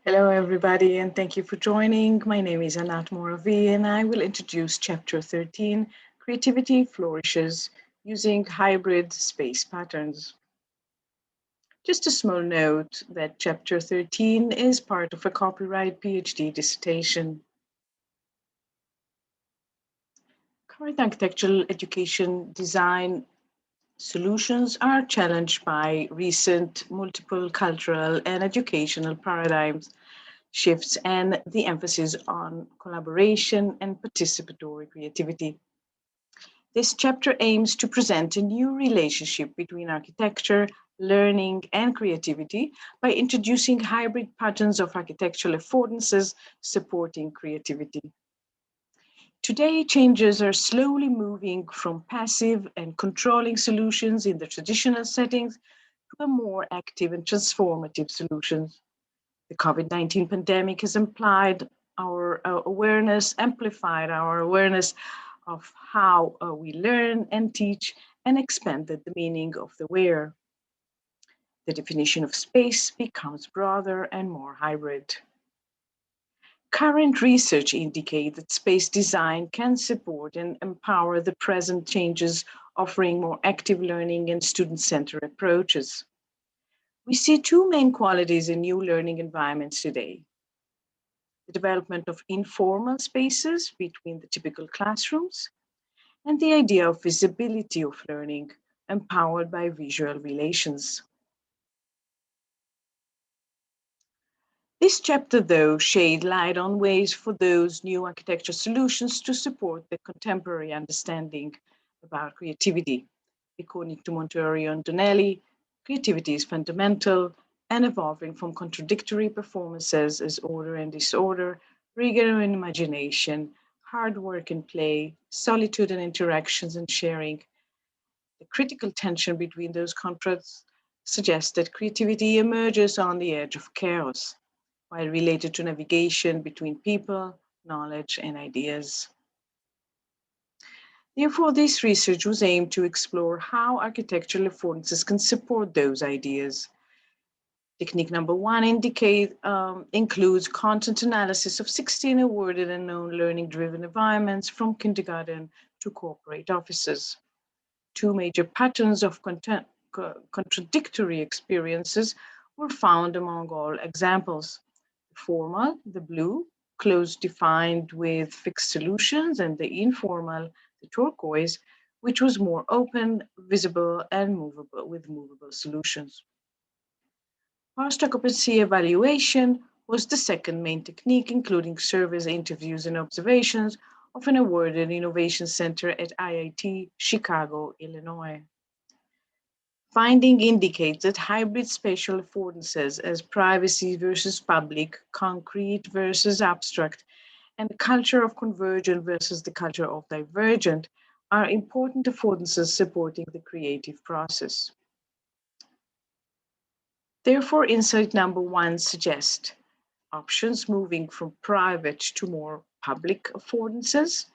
Hello, everybody, and thank you for joining. My name is Mor-Avi, and I will introduce Chapter 13, Creativity Flourishes, using hybrid space patterns. Just a small note that Chapter 13 is part of a copyright PhD dissertation. Current architectural education design solutions are challenged by recent multiple cultural and educational paradigms shifts and the emphasis on collaboration and participatory creativity. This chapter aims to present a new relationship between architecture, learning, and creativity by introducing hybrid patterns of architectural affordances supporting creativity. Today, changes are slowly moving from passive and controlling solutions in the traditional settings to a more active and transformative solutions. The COVID-19 pandemic has amplified our awareness of how we learn and teach, and expanded the meaning of the where. The definition of space becomes broader and more hybrid. Current research indicates that space design can support and empower the present changes, offering more active learning and student-centered approaches. We see two main qualities in new learning environments today: the development of informal spaces between the typical classrooms, and the idea of visibility of learning empowered by visual relations. This chapter, though, shed light on ways for those new architecture solutions to support the contemporary understanding about creativity. According to Montori and Donnelly, creativity is fundamental and evolving from contradictory performances as order and disorder, rigor and imagination, hard work and play, solitude and interactions and sharing. The critical tension between those contrasts suggests that creativity emerges on the edge of chaos, while related to navigation between people, knowledge, and ideas. Therefore, this research was aimed to explore how architectural affordances can support those ideas. Technique number one includes content analysis of 16 awarded and known learning-driven environments from kindergarten to corporate offices. Two major patterns of contradictory experiences were found among all examples: the formal, the blue, close defined with fixed solutions, and the informal, the turquoise, which was more open, visible, and movable with movable solutions. Post-occupancy evaluation was the second main technique, including surveys, interviews, and observations of an awarded innovation center at IIT Chicago, Illinois. Finding indicates that hybrid spatial affordances as privacy versus public, concrete versus abstract, and the culture of convergent versus the culture of divergent are important affordances supporting the creative process. Therefore, insight number one suggests options moving from private to more public affordances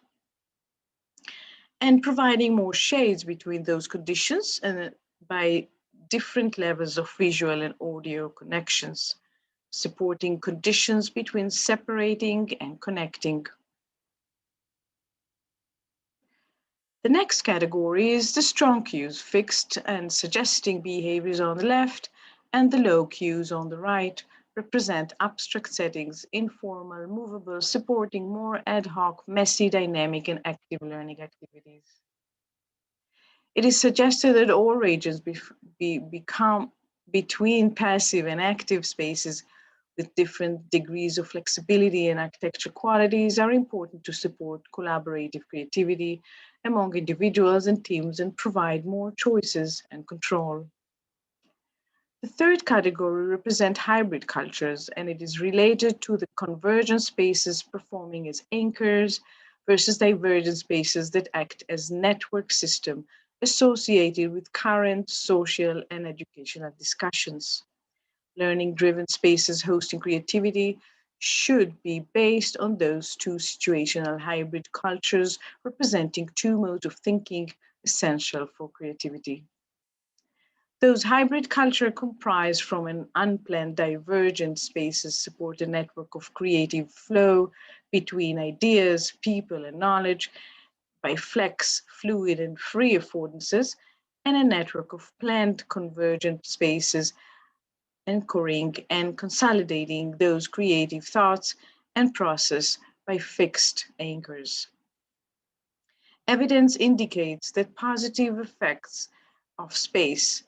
and providing more shades between those conditions and by different levels of visual and audio connections, supporting conditions between separating and connecting. The next category is the strong cues, fixed and suggesting behaviors on the left, and the low cues on the right represent abstract settings, informal, movable, supporting more ad hoc, messy, dynamic, and active learning activities. It is suggested that all regions become between passive and active spaces with different degrees of flexibility and architecture qualities are important to support collaborative creativity among individuals and teams and provide more choices and control. The third category represents hybrid cultures, and it is related to the convergent spaces performing as anchors versus divergent spaces that act as network system associated with current social and educational discussions. Learning-driven spaces hosting creativity should be based on those two situational hybrid cultures representing two modes of thinking essential for creativity. Those hybrid culture comprise from an unplanned divergent spaces support a network of creative flow between ideas, people, and knowledge by flex, fluid, and free affordances, and a network of planned convergent spaces anchoring and consolidating those creative thoughts and process by fixed anchors. Evidence indicates that positive effects of space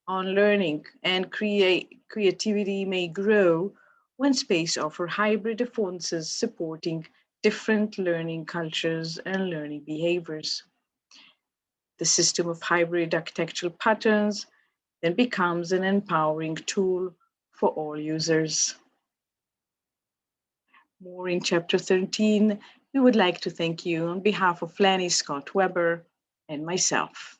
on learning and creativity may grow when space offers hybrid affordances supporting different learning cultures and learning behaviors. The system of hybrid architectural patterns then becomes an empowering tool for all users. More in chapter 13, we would like to thank you on behalf of Lanny Scott Weber and myself.